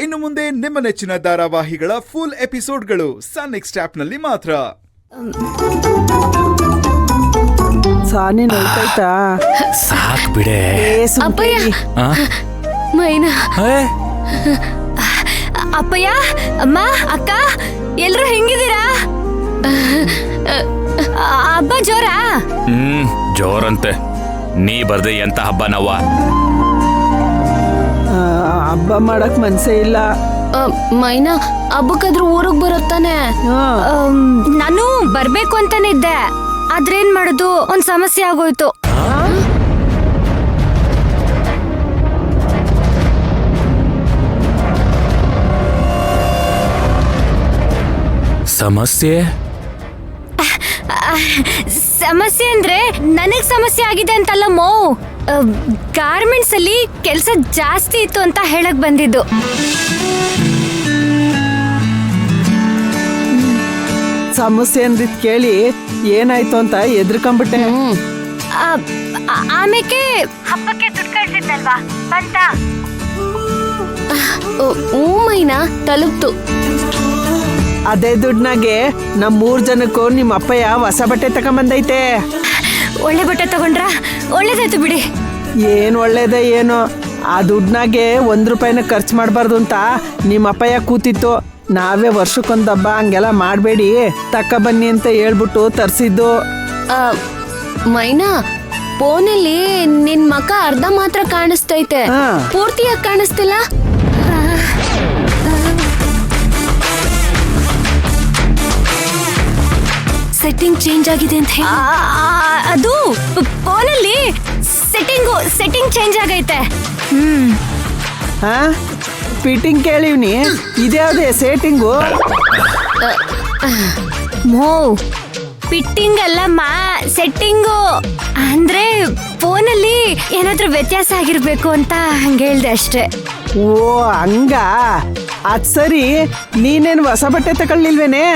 ಇನ್ನು ಮುಂದೆ ನಿಮ್ಮ ನೆಚ್ಚಿನ ಧಾರಾವಾಹಿಗಳ ಫುಲ್ ಎಪಿಸೋಡ್ಗಳು ಸನ್ ನೆಕ್ಸ್ಟ್ ಆಪ್ನಲ್ಲಿ ಮಾತ್ರ. ಸಾನಿ ನೋಡ್ತಾಯ್ತಾ? ಸಾಕ್ ಬಿಡೆ. ಅಪ್ಪಯ್ಯ, ಮೈನಾ, ಅಪ್ಪಯ್ಯ, ಅಮ್ಮ, ಅಕ್ಕ, ಎಲ್ರು ಹೆಂಗಿದ್ದೀರಾ? ಹಬ್ಬ ಜೋರಾ? ಜೋರಂತೆ. ನೀ ಬರ್ದೆ ಎಂತ ಹಬ್ಬ ನವ್ವ? ಹಬ್ಬ ಮಾಡಕ್ ಮನ್ಸೇ ಇಲ್ಲ. ಮೈನಾ, ಹಬ್ಬಕ್ಕಾದ್ರೂ ಊರಿಗೆ ಬರುತ್ತಾನೆ. ನಾನು ಬರ್ಬೇಕು ಅಂತಾನೆ ಇದ್ದೆ, ಆದ್ರೇನ್ ಮಾಡುದು, ಒಂದ್ ಸಮಸ್ಯೆ ಆಗೋಯ್ತು. ಸಮಸ್ಯೆ? ಸಮಸ್ಯೆ ಅಂದ್ರೆ ನನಗ್ ಸಮಸ್ಯೆ ಆಗಿದೆ ಅಂತಲ್ಲ ಮೋ, ಗಾರ್ಮೆಂಟ್ಸ್ ಅಲ್ಲಿ ಕೆಲಸ ಜಾಸ್ತಿ ಇತ್ತು ಅಂತ ಹೇಳಕ್ ಬಂದಿದ್ದು. ಸಮಸ್ಯೆ ಅಂದಿದ್ ಕೇಳಿ ಏನಾಯ್ತು ಅಂತ ಎದ್ರಕೊಂಡ್ಬಿಟ್ಟೆ. ಆಮೇಲೆ ಹಬ್ಬಕ್ಕೆ ದುಡ್ಡು ಕಳ್ಸಿದ್ನಲ್ವಾ ಬಂತ? ಮೈನಾ ತಲುಪ್ತು. ಅದೇ ದುಡ್ನಾಗೆ ನಮ್ 3 ಜನಕ್ಕೂ ನಿಮ್ಮ ಅಪ್ಪಯ್ಯ ಹೊಸ ಬಟ್ಟೆ ತಗೊಂಬಂದೈತೆ. ಒಳ್ಳೆ ಬಟ್ಟೆ ತಗೊಂಡ್ರ? ಒಳ್ಳೇದಾಯ್ತು ಬಿಡಿ. ಏನ್ ಒಳ್ಳೇದೇ ಏನೋ, ಆ ದುಡ್ನಾಗೆ 1 ರೂಪಾಯಿನ ಖರ್ಚು ಮಾಡಬಾರ್ದು ಅಂತ ನಿಮ್ಮ ಅಪ್ಪಯ್ಯ ಕೂತಿತ್ತು. ನಾವೇ ವರ್ಷಕ್ಕೊಂದು ಹಬ್ಬ ಹಂಗೆಲ್ಲ ಮಾಡಬೇಡಿ, ತಕ್ಕ ಬನ್ನಿ ಅಂತ ಹೇಳ್ಬಿಟ್ಟು ತರಿಸಿದ್ದು. ಮೈನಾ, ಫೋನಲ್ಲಿ ನಿನ್ ಮಕ ಅರ್ಧ ಮಾತ್ರ ಕಾಣಿಸ್ತೈತೆ, ಪೂರ್ತಿಯಾಗಿ ಕಾಣಿಸ್ತಿಲ್ಲ. ಸೆಟ್ಟಿಂಗ್ ಚೇಂಜ್ ಆಗಿದೆ ಅಂತ ಹೇಳಿ. ಅದು ಫೋನಲ್ಲಿ ಸೆಟ್ಟಿಂಗ್ ಚೇಂಜ್ ಆಗೈತೆ. ಫಿಟ್ಟಿಂಗ್ ಕೇಳಿವ್ನಿ, ಇದ್ಯಾವುದೇ ಸೆಟ್ಟಿಂಗು? ಮೋ, ಫಿಟ್ಟಿಂಗ್ ಅಲ್ಲಮ್ಮ, ಸೆಟ್ಟಿಂಗು. ಅಂದ್ರೆ ಫೋನಲ್ಲಿ ಏನಾದ್ರೂ ವ್ಯತ್ಯಾಸ ಆಗಿರ್ಬೇಕು ಅಂತ ಹಂಗೆ ಹೇಳ್ದೆ ಅಷ್ಟೇ. ಓ ಹಂಗ? ಅದ್ ಸರಿ, ನೀನೇನು ಹೊಸ ಬಟ್ಟೆ ತಗೊಳ್ಳಿಲ್ವೇನೆ?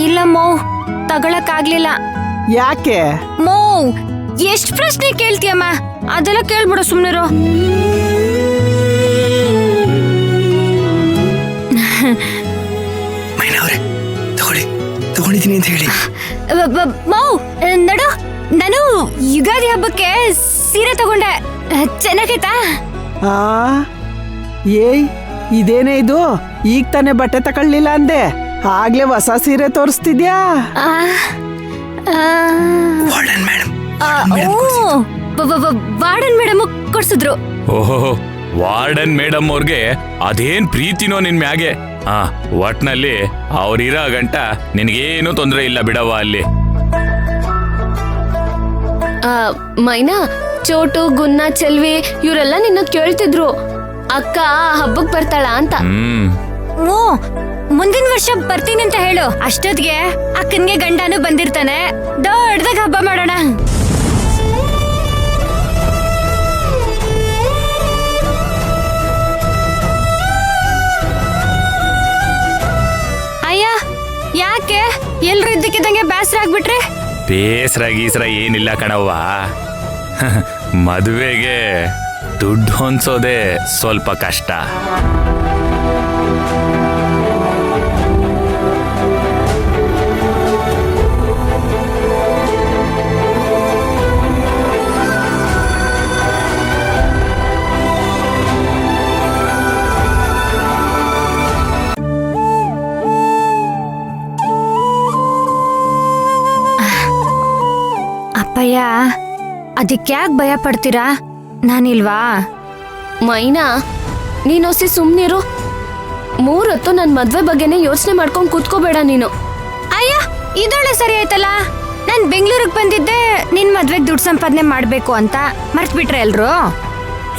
ಇಲ್ಲ ಮೋ, ತಗೊಳಕ್ಕಾಗ್ಲಿಲ್ಲ. ಯಾಕೆ ಮೋ? ಎಷ್ಟ್ ಪ್ರಶ್ನೆ ಕೇಳ್ತೀಯಮ್ಮ, ಅದೆಲ್ಲ ಕೇಳ್ಬಿಡು, ಸುಮ್ನಿರು. ತಗೊಂಡಿದ್ದೀನಿ ಅಂತ ಹೇಳಿ. ಮೌ, ನಡು, ನಾನು ಯುಗಾದಿ ಹಬ್ಬಕ್ಕೆ ಸೀರೆ ತಗೊಂಡೆ, ಚೆನ್ನಾಗೈತಾ? ಏಯ್, ಇದೇನೇ ಇದು? ಈಗ ತಾನೇ ಬಟ್ಟೆ ತಗೊಳ್ಳಿಲ್ಲ ಅಂದೆ, ಆಗ್ಲೇ ಹೊಸ ಸೀರೆ ತೋರಿಸ್ತಿದ್ಯಾ? Warden madam ಕೊಡ್ಸಿದ್ರು. ಓಹೋ, ವಾರ್ಡನ್ ಮೇಡಮ್ ಅವ್ರಿಗೆ ಅದೇನ್ ಪ್ರೀತಿನೋ ನಿನ್ ಮ್ಯಾಗೆ. ಒಟ್ನಲ್ಲಿ ಅವ್ರಿರೋ ಗಂಟ ನಿನ್ಗೇನು ತೊಂದ್ರೆ ಇಲ್ಲ ಬಿಡವ ಅಲ್ಲಿ. ಮೈನಾ, ಚೋಟು, ಗುನ್ನ, ಚೆಲ್ವಿ ಇವರೆಲ್ಲ ನಿನ್ನ ಕೇಳ್ತಿದ್ರು, ಅಕ್ಕ ಹಬ್ಬಕ್ ಬರ್ತಾಳ ಅಂತ. ಓ, ಮುಂದಿನ ವರ್ಷ ಬರ್ತೀನಿ ಅಂತ ಹೇಳು. ಅಷ್ಟೊತ್ತಿಗೆ ಅಕ್ಕನ್ಗೆ ಗಂಡನೂ ಬಂದಿರ್ತಾನೆ, ದೊಡ್ಡದಾಗ ಹಬ್ಬ ಮಾಡೋಣ. ಅಯ್ಯ, ಯಾಕೆ ಎಲ್ರು ಇದ್ದಕ್ಕಿದ್ದಂಗೆ ಬೇಸರ ಆಗ್ಬಿಟ್ರಿ? ಬೇಸರ ಗೀಸರ ಏನಿಲ್ಲ ಕಣವ್ವ, ಮದುವೆಗೆ ದುಡ್ಡು ಹೊಂದ್ಸೋದೇ ಸ್ವಲ್ಪ ಕಷ್ಟ. ಅಪ್ಪಯ್ಯ, ಅದಕ್ಯಾಕ್ ಭಯ ಪಡ್ತೀರಾ? ನಾನಿಲ್ವಾ? ಮೈನಾ, ನೀನೊಸಿ ಸುಮ್ನಿರು. 3 ಹೊತ್ತು ನನ್ ಮದ್ವೆ ಬಗ್ಗೆನೇ ಯೋಚನೆ ಮಾಡ್ಕೊಂಡ್ ಕೂತ್ಕೋಬೇಡ ನೀನು. ಅಯ್ಯ, ಇದೊಳ್ಳೆ ಸರಿ ಆಯ್ತಲ್ಲ. ನಾನ್ ಬೆಂಗಳೂರಿಗೆ ಬಂದಿದ್ದೆ ನಿನ್ ಮದ್ವೆಗ್ ದುಡ್ಡು ಸಂಪಾದನೆ ಮಾಡ್ಬೇಕು ಅಂತ, ಮರ್ತ್ ಬಿಟ್ರೆ ಎಲ್ರು?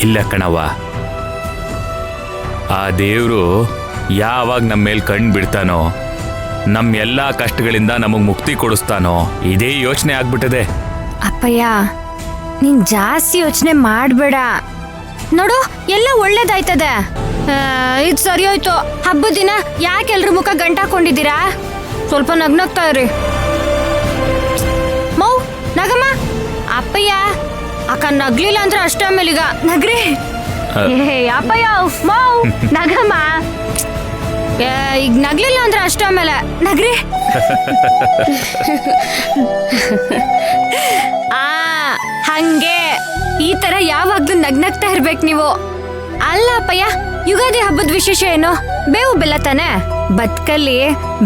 ಇಲ್ಲ ಕಣವ್ವ, ಆ ದೇವ್ರು ಯಾವಾಗ ನಮ್ಮ ಮೇಲ್ ಕಣ್ ಬಿಡ್ತಾನೋ, ನಮ್ಮ ಎಲ್ಲಾ ಕಷ್ಟಗಳಿಂದ ನಮಗ್ ಮುಕ್ತಿ ಕೊಡಿಸ್ತಾನೋ, ಇದೇ ಯೋಚನೆ ಆಗ್ಬಿಟ್ಟದೆ. ಅಪ್ಪಯ್ಯ, ನೀನ್ ಜಾಸ್ತಿ ಯೋಚನೆ ಮಾಡ್ಬೇಡ. ನೋಡು, ಎಲ್ಲ ಒಳ್ಳೇದಾಯ್ತದೆ. ಇದು ಸರಿ ಹೋಯ್ತು. ಹಬ್ಬದ ದಿನ ಯಾಕೆಲ್ರು ಮುಖ ಗಂಟಾಕೊಂಡಿದ್ದೀರಾ? ಸ್ವಲ್ಪ ನಗ್ನಗ್ತಾ ಇರಿ. ಮೌ, ನಗಮ್ಮ. ಅಪ್ಪಯ್ಯ, ಅಕ್ಕ ನಗ್ಲಿಲ್ಲ ಅಂದ್ರೆ ಅಷ್ಟೇ ಆಮೇಲೆ ಈಗ ನಗ್ರಿ ಅಪ್ಪಯ್ಯ ಮಾವ್ ನಗಮ್ಮ ಈಗ ನಗ್ಲಿಲ್ಲ ಅಂದ್ರೆ ಅಷ್ಟೇ ಆಮೇಲೆ ನಗ್ರಿ ಆ ಹಂಗೆ ಈ ತರ ಯಾವಾಗ್ಲೂ ನಗ್ನಗ್ತಾ ಇರ್ಬೇಕು ನೀವು. ಅಲ್ಲ ಅಪ್ಪಯ್ಯ, ಯುಗಾದಿ ಹಬ್ಬದ ವಿಶೇಷ ಏನು? ಬೇವು ಬೆಲ್ಲ ತಾನೆ. ಬದುಕಲ್ಲಿ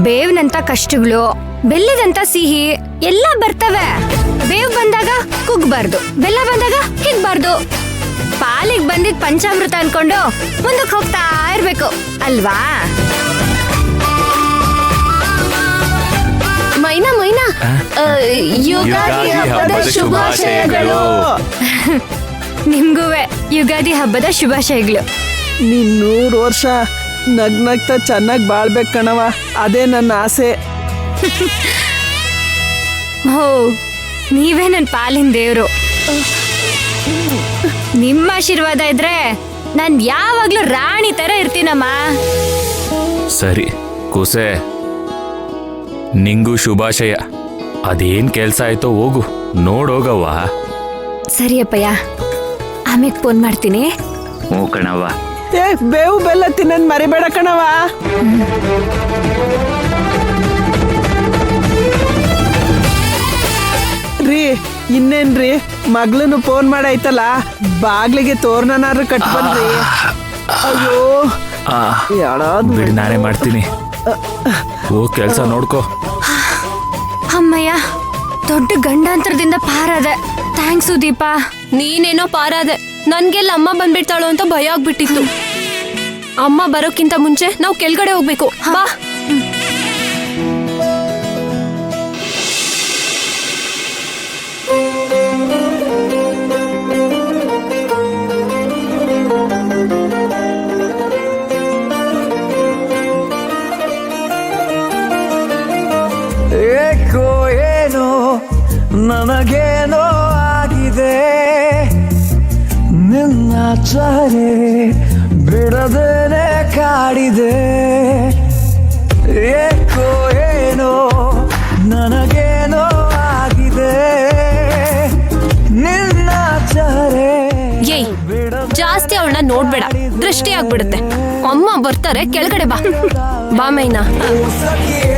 ಬೇವಿನಂತ ಕಷ್ಟಗಳು, ಬೆಲ್ಲದಂತ ಸಿಹಿ ಎಲ್ಲ ಬರ್ತವೆ. ಬೇವು ಬಂದಾಗ ಕುಗ್ಬಾರ್ದು, ಬೆಲ್ಲ ಬಂದಾಗ ಹಿಗ್ಬಾರ್ದು. ಪಾಲಿಗೆ ಬಂದಿದ್ ಪಂಚಾಮೃತ ಅನ್ಕೊಂಡು ಮುಂದಕ್ಕೆ ಹೋಗ್ತಾ ಇರ್ಬೇಕು ಅಲ್ವಾ? ಮೈನಾ ಮೈನಾ, ಯುಗಾದಿ ಹಬ್ಬದ ಶುಭಾಶಯಗಳು. ನಿಮ್ಗೂವೆ ಯುಗಾದಿ ಹಬ್ಬದ ಶುಭಾಶಯಗಳು. ನೀನ್ 100 ವರ್ಷ ನಗ್ನಗ್ತಾ ಚೆನ್ನಾಗಿ ಬಾಳ್ಬೇಕು ಕಣವ, ಅದೇ ನನ್ನ ಆಸೆ. ಹೋ, ನೀವೇ ನನ್ನ ಪಾಲಿನ ದೇವ್ರು. ನಿಮ್ಮ ಆಶೀರ್ವಾದ ಇದ್ರೆ ನಾನ್ ಯಾವಾಗ್ಲೂ ರಾಣಿ ತರ ಇರ್ತೀನಮ್ಮ. ಸರಿ ಕೂಸೆ, ನಿಂಗೂ ಶುಭಾಶಯ. ಅದೇನ್ ಕೆಲ್ಸ ಆಯ್ತೋ ಹೋಗು ನೋಡೋಗವ್ವ. ಸರಿ ಅಪ್ಪಯ್ಯ, ಆಮೇಲೆ ಫೋನ್ ಮಾಡ್ತೀನಿ. ಹ್ಞೂ ಕಣವ್ವ. ಏ ಬೇವು ಬೆಲ್ಲ ತಿನ್ನನ್ ಮರಿಬೇಡ ಕಣವ. ರೀ ಇನ್ನೇನ್ರಿ, ಮಗ್ಳನ್ನು ಫೋನ್ ಮಾಡೈತಲ್ಲ, ಬಾಗ್ಲಿಗೆ ತೋರಣನಾರು ಕಟ್ ಬನ್ರಿ. ಅಯ್ಯೋ ಬಿಡಿ, ನಾನೇ ಮಾಡ್ತೀನಿ. ಓ ಕೆಲ್ಸ ನೋಡ್ಕೋ. ಅಮ್ಮಯ್ಯ, ದೊಡ್ಡ ಗಂಡಾಂತರದಿಂದ ಪಾರಾದೆ. ಥ್ಯಾಂಕ್ಸು ದೀಪ. ನೀನೇನೋ ಪಾರಾದೆ, ನನ್ಗೆಲ್ಲ ಅಮ್ಮ ಬಂದ್ಬಿಡ್ತಾಳು ಅಂತ ಭಯ ಆಗ್ಬಿಟ್ಟಿತ್ತು. ಅಮ್ಮ ಬರೋಕ್ಕಿಂತ ಮುಂಚೆ ನಾವು ಕೆಳಗಡೆ ಹೋಗ್ಬೇಕು. ಬಾ. ಏಕೋ ಏನೋ ನನಗೇನೋ ಆಗಿದೆ, ನಿನ್ನ ಚಾರೆ ಬಿಡದೇನೆ ಕಾಡಿದೆ. ಏಕೋ ಏನೋ ನನಗೇನೋ ಆಗಿದೆ, ನಿನ್ನ ಚಾರೆ ಏಯ್, ಜಾಸ್ತಿ ಅವಳನ್ನ ನೋಡ್ಬೇಡ, ದೃಷ್ಟಿ ಆಗ್ಬಿಡುತ್ತೆ. ಅಮ್ಮ ಬರ್ತಾರೆ, ಕೆಳಗಡೆ ಬಾ. ಬಾ ಮೈನಾ. ಸಖಿಯೇ